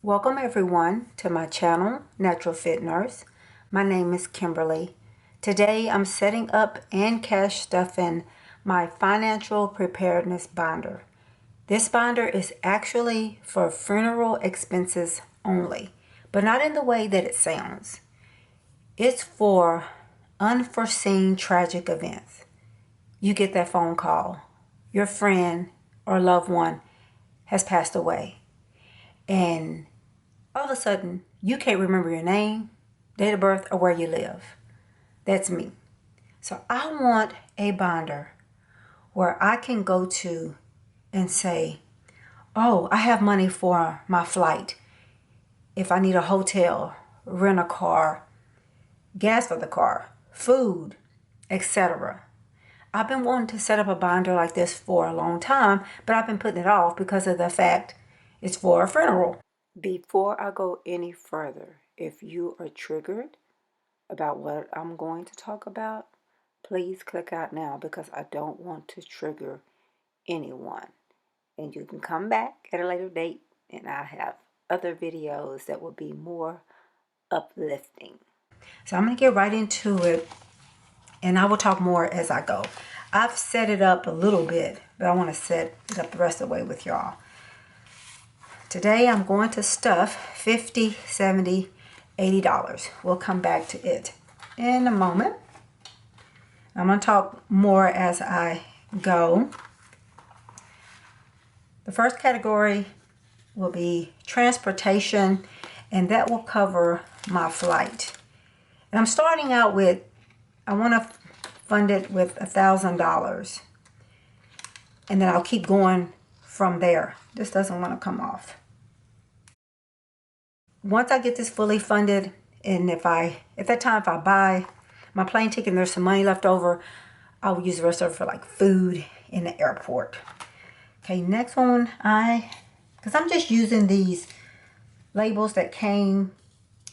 Welcome everyone to my channel, Natural Fit Nurse. My name is Kimberly. Today I'm setting up and cash stuffing my financial preparedness binder. This binder is actually for funeral expenses only, but not in the way that it sounds. It's for unforeseen tragic events. You get that phone call. Your friend or loved one has passed away. And all of a sudden, you can't remember your name, date of birth, or where you live. That's me. So I want a binder where I can go to and say, oh, I have money for my flight. If I need a hotel, rent a car, gas for the car, food, etc. I've been wanting to set up a binder like this for a long time, but I've been putting it off because of the fact it's for a funeral. Before I go any further, if you are triggered about what I'm going to talk about, please click out now because I don't want to trigger anyone. And you can come back at a later date and I have other videos that will be more uplifting. So I'm going to get right into it and I will talk more as I go. I've set it up a little bit, but I want to set it up the rest of the way with y'all. Today I'm going to stuff $50, $70, $80. We'll come back to it in a moment. I'm going to talk more as I go. The first category will be transportation, and that will cover my flight. And I'm starting out with, I want to fund it with $1,000. And then I'll keep going from there. This doesn't want to come off. Once I get this fully funded, and at that time if I buy my plane ticket and there's some money left over, I will use the rest of it for like food in the airport. Okay, next one, because I'm just using these labels that came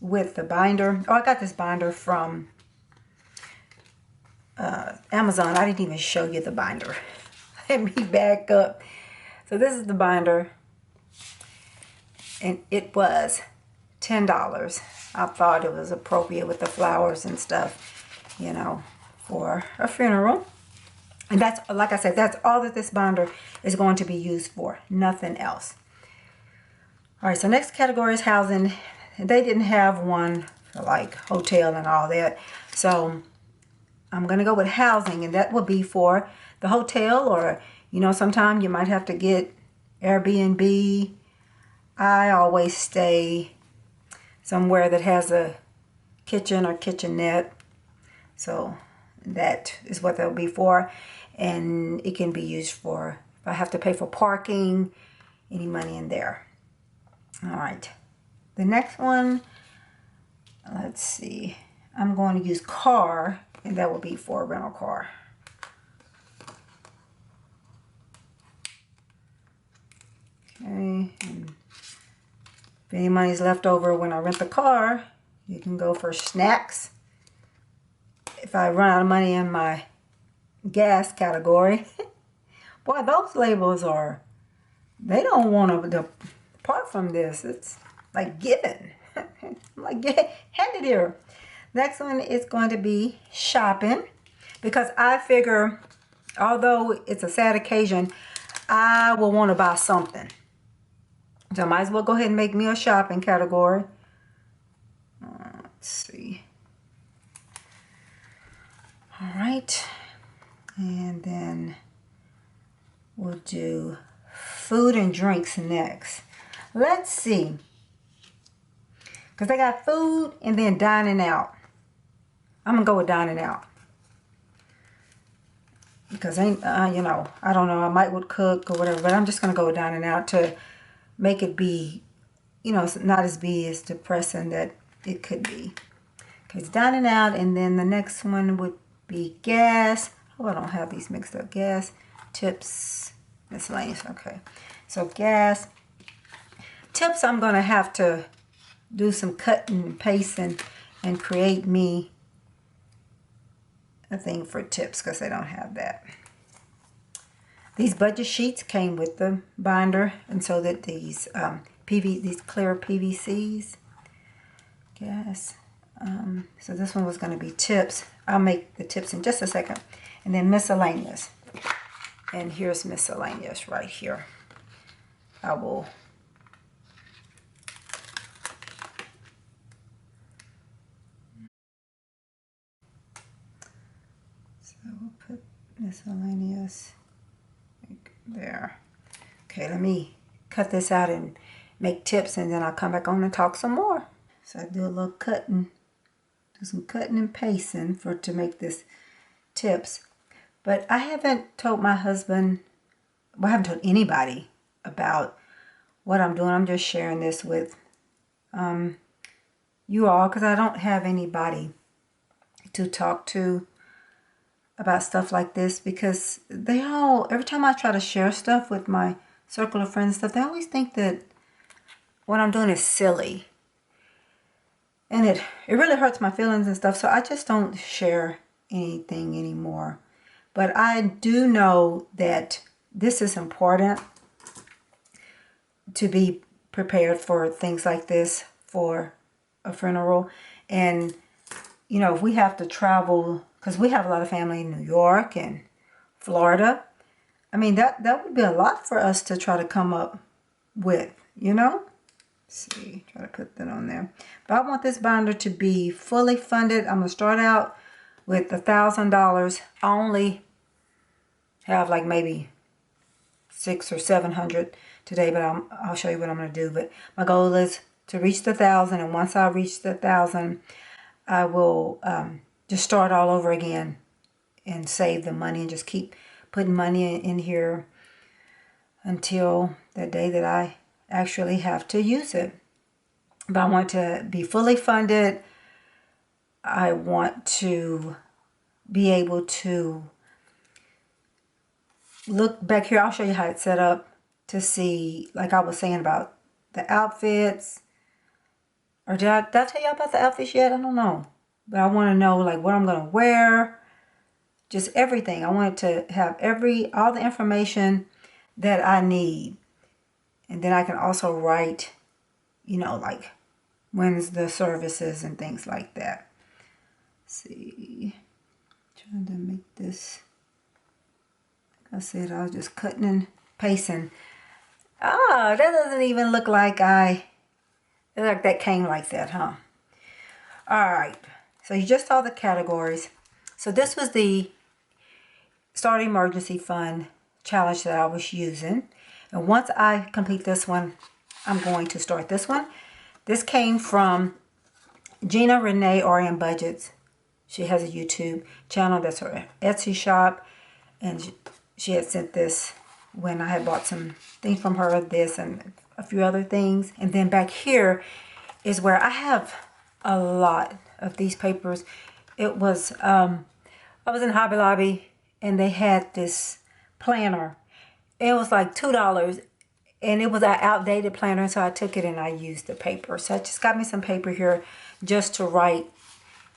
with the binder. Oh, I got this binder from Amazon. I didn't even show you the binder. Let me back up. So this is the binder, and it was $10. I thought it was appropriate with the flowers and stuff, you know, for a funeral. And that's, like I said, that's all that this binder is going to be used for, nothing else. All right, so next category is housing. They didn't have one for like hotel and all that. So I'm going to go with housing, and that would be for the hotel, or, you know, sometime you might have to get Airbnb. I always stay somewhere that has a kitchen or kitchenette. So that is what that will be for. And it can be used for, if I have to pay for parking, any money in there. All right. The next one, let's see. I'm going to use car, and that will be for a rental car. Okay. And if any money's left over when I rent the car, you can go for snacks. If I run out of money in my gas category, boy, those labels are, they don't want to depart from this. It's like given. Like, hand it here. Next one is going to be shopping, because I figure, although it's a sad occasion, I will want to buy something. So I might as well go ahead and make me a shopping category. Let's see. All right. And then we'll do food and drinks next. Let's see. Because they got food and then dining out. I'm going to go with dining out. Because, you know, I don't know. I might would cook or whatever. But I'm just going to go with dining out to make it be, you know, not as depressing that it could be. Okay, it's dining out. And then the next one would be gas. Oh, I don't have these mixed up. Gas, tips, miscellaneous. Okay, so gas. Tips, I'm going to have to do some cutting and pasting and create me a thing for tips because they don't have that. These budget sheets came with the binder, and so that these these clear PVCs. Yes. So this one was going to be tips. I'll make the tips in just a second. And then miscellaneous. And here's miscellaneous right here. I will we'll put miscellaneous there. Okay, let me cut this out and make tips, and then I'll come back on and talk some more. So I do a little cutting, do some cutting and pasting to make this tips. But I haven't told my husband, well, I haven't told anybody about what I'm doing. I'm just sharing this with you all because I don't have anybody to talk to about stuff like this, because they all, every time I try to share stuff with my circle of friends and stuff, they always think that what I'm doing is silly. And it really hurts my feelings and stuff, so I just don't share anything anymore. But I do know that this is important to be prepared for things like this, for a funeral. And, you know, if we have to travel, because we have a lot of family in New York and Florida, I mean, that would be a lot for us to try to come up with, you know? Let's see, try to put that on there. But I want this binder to be fully funded. I'm going to start out with $1,000. I only have like maybe $600 or $700 today, but I'll show you what I'm going to do. But my goal is to reach the 1,000, and once I reach the 1,000, I will just start all over again and save the money and just keep putting money in here until the day that I actually have to use it. But I want to be fully funded. I want to be able to look back here. I'll show you how it's set up to see, like I was saying about the outfits. Or did I tell you about the outfits yet? I don't know. But I want to know like what I'm going to wear. Just everything. I want to have all the information that I need. And then I can also write, you know, like when's the services and things like that. Let's see. Trying to make this. Like I said, I was just cutting and pasting. Ah, that doesn't even look like that came like that, huh? All right. So you just saw the categories. So this was the Start Emergency Fund challenge that I was using. And once I complete this one, I'm going to start this one. This came from Gina Renee RN Budgets. She has a YouTube channel. That's her Etsy shop. And she had sent this when I had bought some things from her, this and a few other things. And then back here is where I have a lot of these papers. It was, I was in Hobby Lobby and they had this planner. It was like $2 and it was an outdated planner, so I took it and I used the paper. So I just got me some paper here just to write.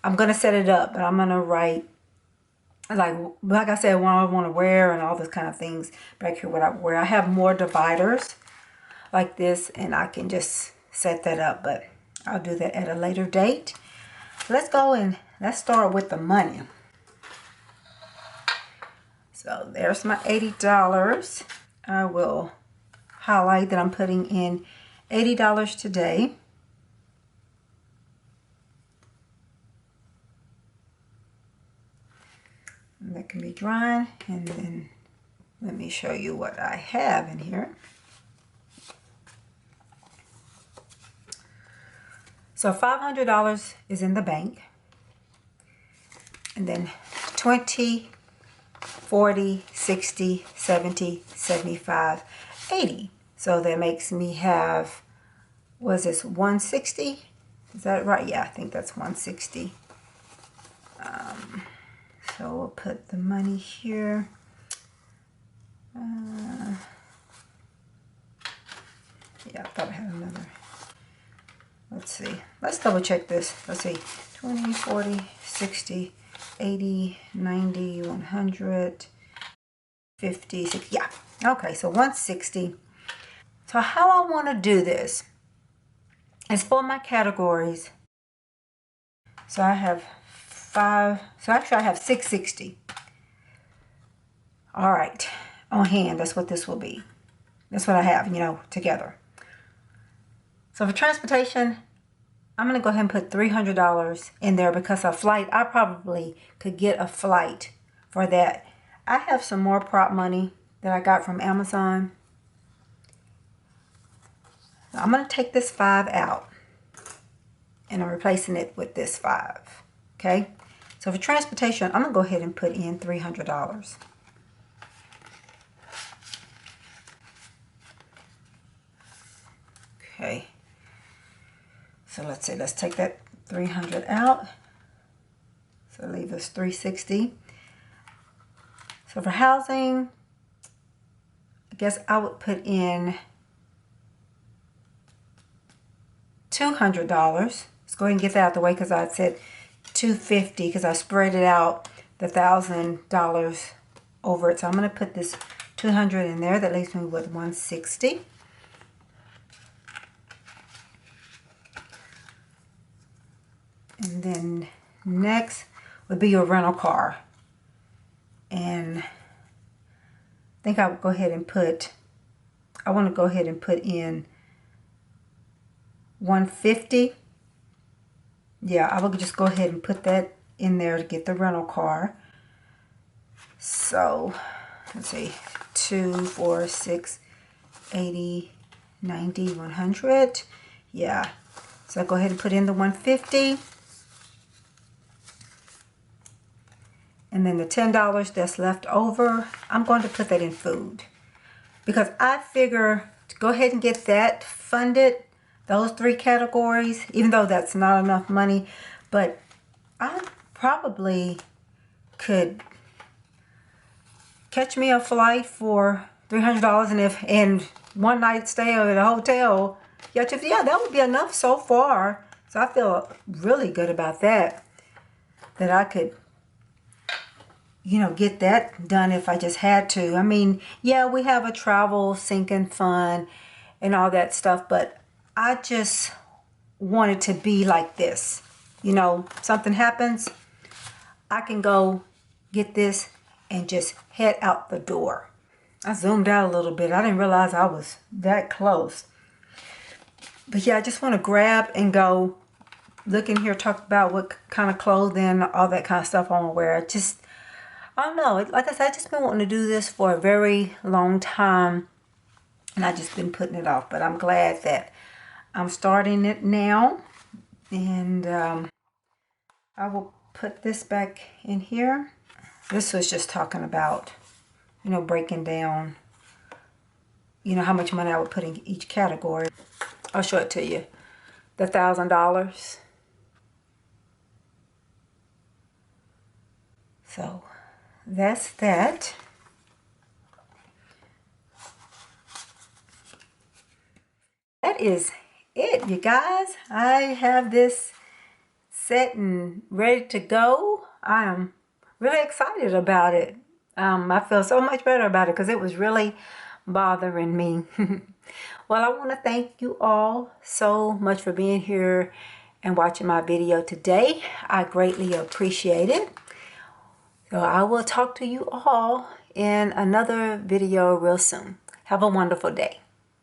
I'm going to set it up, but I'm going to write, like I said, what I want to wear and all those kind of things back here, what I wear. I have more dividers like this, and I can just set that up, but I'll do that at a later date. Let's go and let's start with the money. So there's my $80. I will highlight that I'm putting in $80 today. And that can be drying, and then let me show you what I have in here. So $500 is in the bank, and then 20, 40, 60, 70, 75, 80. So that makes me have, was this 160? Is that right? Yeah, I think that's 160. So we'll put the money here. Yeah, I thought I had another. Let's see. Let's double check this. Let's see. 20, 40, 60, 80, 90, 100, 50, 60. Yeah. Okay, so 160. So how I want to do this is for my categories. So I have 5, so actually I have 660. All right, on hand, that's what this will be. That's what I have, you know, together. So for transportation, I'm going to go ahead and put $300 in there because a flight, I probably could get a flight for that. I have some more prop money that I got from Amazon. I'm going to take this 5 out and I'm replacing it with this 5. Okay, so for transportation, I'm going to go ahead and put in $300. Okay, so let's see, let's take that 300 out. So leave us 360. So for housing, I guess I would put in $200. Let's go ahead and get that out of the way because I said $250 because I spread it out the $1,000 over it. So I'm going to put this $200 in there. That leaves me with $160. And then next would be your rental car. And I think I would go ahead and put, I want to go ahead and put in $150. Yeah, I will just go ahead and put that in there to get the rental car. So, let's see, 2, 4, 6, 80, 90, 100. Yeah, so I'll go ahead and put in the $150. And then the $10 that's left over, I'm going to put that in food. Because I figure to go ahead and get that funded, those 3 categories, even though that's not enough money, but I probably could catch me a flight for $300 and if in one night stay at a hotel, yeah, that would be enough so far. So I feel really good about that I could, you know, get that done if I just had to. I mean, yeah, we have a travel sinking fund and all that stuff, but I just want it to be like this. You know, something happens, I can go get this and just head out the door. I zoomed out a little bit. I didn't realize I was that close. But yeah, I just want to grab and go look in here, talk about what kind of clothing, all that kind of stuff I want to wear. I don't know. Like I said, I just been wanting to do this for a very long time. And I just been putting it off. But I'm glad that I'm starting it now. And I will put this back in here. This was just talking about, you know, breaking down, you know, how much money I would put in each category. I'll show it to you. The $1,000. So that's that. That is it, you guys. I have this set and ready to go. I am really excited about it. I feel so much better about it because it was really bothering me. Well, I want to thank you all so much for being here and watching my video today. I greatly appreciate it. So I will talk to you all in another video real soon. Have a wonderful day.